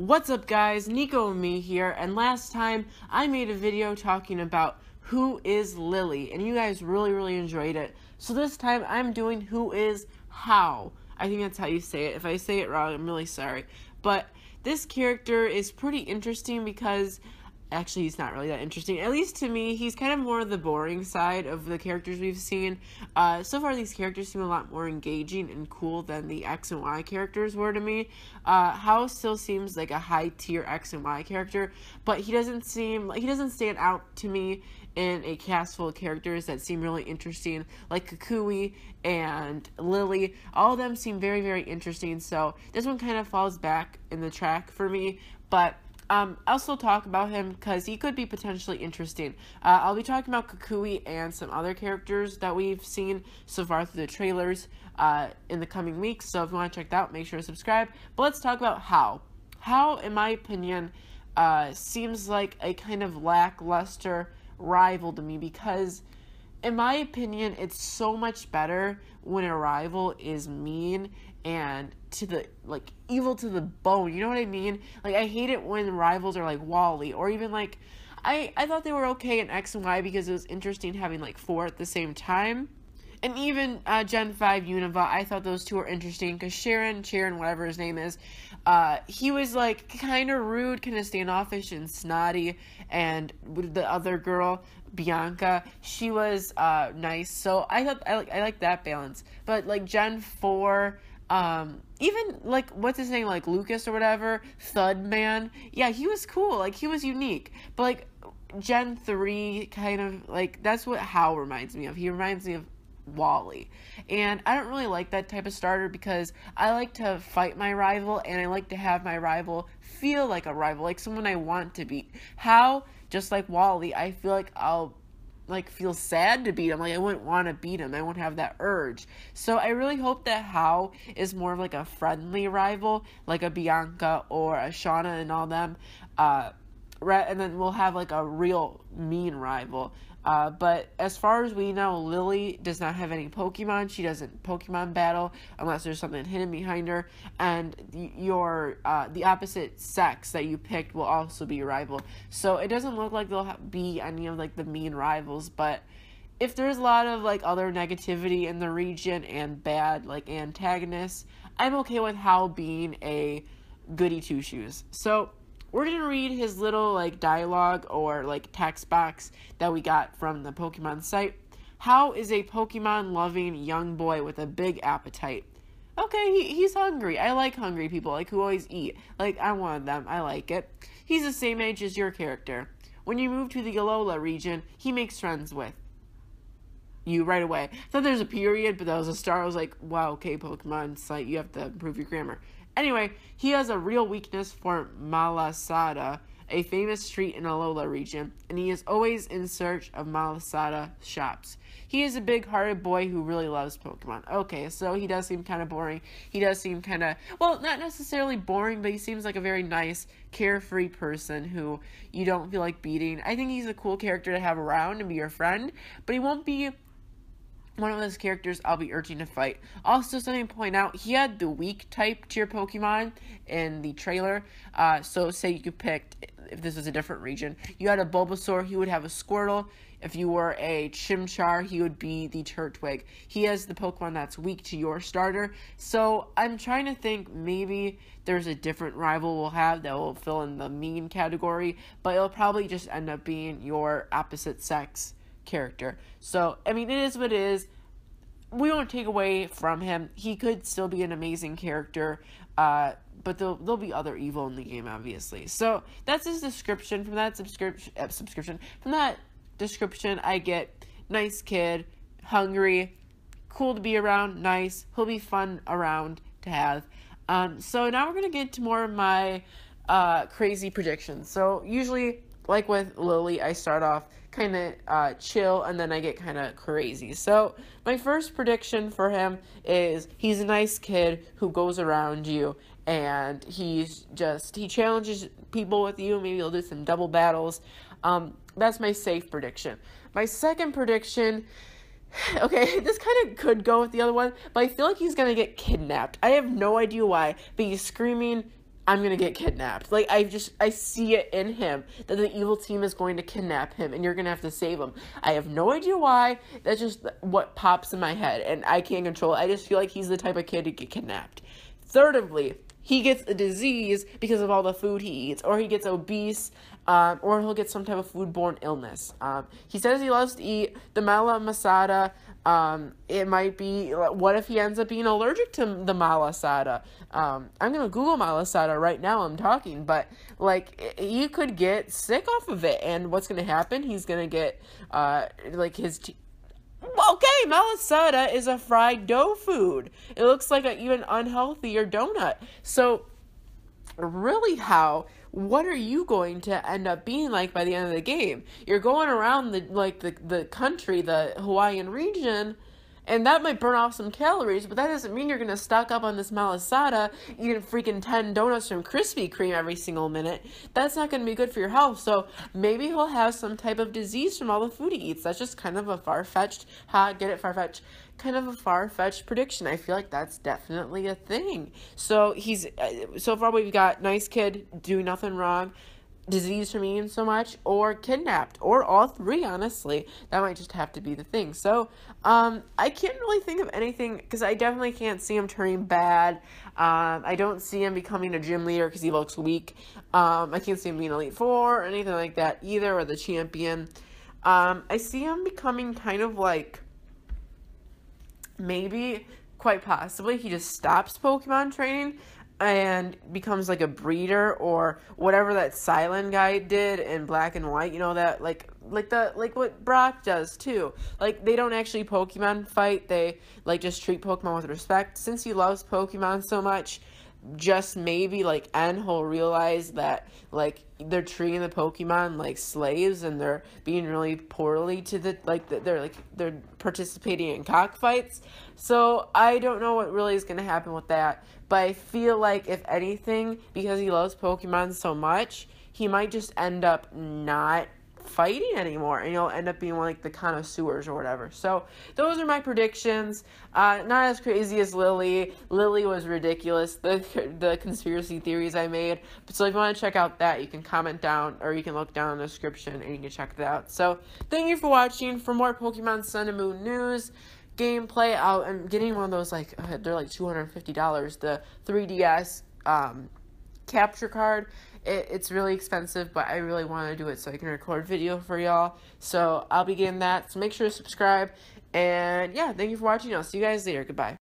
What's up guys, Nico and me here, and last time I made a video talking about Who is Lily, and you guys really enjoyed it. So this time I'm doing Who is Hau. I think that's how you say it. If I say it wrong, I'm really sorry. But this character is pretty interesting because actually he's not really that interesting. At least to me, he's kind of more the boring side of the characters we've seen. So far these characters seem a lot more engaging and cool than the X and Y characters were to me. Hau still seems like a high tier X and Y character, but he doesn't stand out to me in a cast full of characters that seem really interesting, like Kukui and Lily. All of them seem very interesting, so this one kind of falls back in the track for me, but I'll still talk about him because he could be potentially interesting. I'll be talking about Kukui and some other characters that we've seen so far through the trailers in the coming weeks, so if you want to check that out, make sure to subscribe. But let's talk about Hau. Hau, in my opinion, seems like a kind of lackluster rival to me because, in my opinion, it's so much better when a rival is mean and to the, evil to the bone, you know what I mean? I hate it when rivals are like Wally, or even I thought they were okay in X and Y because it was interesting having 4 at the same time. And even Gen 5 Unova, I thought those two were interesting because Sharon, whatever his name is, he was kind of rude, kind of standoffish and snotty, and the other girl, Bianca, she was nice. So I thought I like that balance. But Gen 4, even what's his name, Lucas or whatever, Thud Man, yeah, he was cool, he was unique. But Gen 3 kind of that's what Hau reminds me of. He reminds me of Wally, and I don't really like that type of starter because I like to fight my rival and I like to have my rival feel like a rival, like someone I want to beat. Hau, just like Wally, I feel like I'll feel sad to beat him. I wouldn't want to beat him. I won't have that urge. So I really hope that Hau is more of a friendly rival, like a Bianca or a Shauna and all them. And then we'll have a real mean rival. But as far as we know, Lily does not have any Pokemon. She doesn't Pokemon battle unless there's something hidden behind her. And the opposite sex that you picked will also be a rival. So it doesn't look like there'll be any of the mean rivals. But if there's a lot of other negativity in the region and bad antagonists, I'm okay with Hau being a goody two shoes. So we're going to read his little, dialogue or, text box that we got from the Pokemon site. Hau is a Pokemon-loving young boy with a big appetite. Okay, he's hungry. I like hungry people, who always eat. I'm one of them. I like it. He's the same age as your character. When you move to the Alola region, he makes friends with you right away. I thought there's a period, but that was a star. I was like, wow, okay, Pokemon site, you have to improve your grammar. Anyway, he has a real weakness for Malasada, a famous street in Alola region, and he is always in search of Malasada shops. He is a big-hearted boy who really loves Pokemon. Okay, so he does seem kind of boring. He does seem kind of, well, not necessarily boring, but he seems like a very nice, carefree person who you don't feel like beating. I think he's a cool character to have around and be your friend, but he won't be one of those characters I'll be urging to fight. Also, something to point out, he had the weak type to your Pokemon in the trailer. So say you picked, if this was a different region, you had a Bulbasaur, he would have a Squirtle. If you were a Chimchar, he would be the Turtwig. He has the Pokemon that's weak to your starter. So I'm trying to think maybe there's a different rival we'll have that will fill in the mean category, but it'll probably just end up being your opposite sex character. So, I mean, it is what it is. We won't take away from him. He could still be an amazing character, but there'll be other evil in the game, obviously. So, that's his description. From that description, I get nice kid, hungry, cool to be around, nice. He'll be fun around to have. So, now we're going to get to more of my crazy predictions. So, usually, like with Lily, I start off kind of chill, and then I get kind of crazy. So my first prediction for him is he's a nice kid who goes around you, and he challenges people with you. Maybe he'll do some double battles. That's my safe prediction. My second prediction, okay, this kind of could go with the other one, but I feel like he's going to get kidnapped. I have no idea why, but he's screaming, I'm going to get kidnapped. Like, I see it in him that the evil team is going to kidnap him and you're going to have to save him. I have no idea why. That's just what pops in my head and I can't control it. I just feel like he's the type of kid to get kidnapped. Thirdly, he gets a disease because of all the food he eats, or he gets obese, or he'll get some type of foodborne illness. He says he loves to eat the mala masada. It might be, what if he ends up being allergic to the malasada? I'm going to Google malasada right now, I'm talking, but, like, he could get sick off of it, and what's going to happen? He's going to get, like, okay, malasada is a fried dough food. It looks like an even unhealthier donut. So, really, Hau, what are you going to end up being like by the end of the game? You're going around the country, the Hawaiian region, and that might burn off some calories, but that doesn't mean you're going to stock up on this malasada, eating freaking 10 donuts from Krispy Kreme every single minute. That's not going to be good for your health, so maybe he'll have some type of disease from all the food he eats. That's just kind of a far-fetched, kind of a far-fetched prediction. I feel like that's definitely a thing. So so far we've got nice kid, doing nothing wrong, disease from eating so much, or kidnapped, or all three, honestly. That might just have to be the thing. So, I can't really think of anything, because I definitely can't see him turning bad. I don't see him becoming a gym leader, because he looks weak. I can't see him being Elite Four, or anything like that either, or the champion. I see him becoming kind of like, maybe, quite possibly, he just stops Pokemon training, and becomes like a breeder or whatever that Silent guy did in Black and White, you know, that like what Brock does too. Like, they don't actually Pokemon fight, they like just treat Pokemon with respect. Since he loves Pokemon so much, just maybe like he'll realize that like they're treating the Pokemon like slaves and they're being really poorly to they're participating in cockfights. So I don't know what really is going to happen with that, but I feel like if anything, because he loves Pokemon so much, he might just end up not fighting anymore, and he'll end up being one like the connoisseurs or whatever. So those are my predictions. Not as crazy as Lily. Lily was ridiculous, the conspiracy theories I made. So if you want to check out that, you can comment down, or you can look down in the description and you can check that out. So thank you for watching. For more Pokemon Sun and Moon news, gameplay, I'm getting one of those, like, they're like $250, the 3DS capture card. It's really expensive, but I really want to do it so I can record video for y'all. So I'll be getting that. So make sure to subscribe. And yeah, thank you for watching. I'll see you guys later. Goodbye.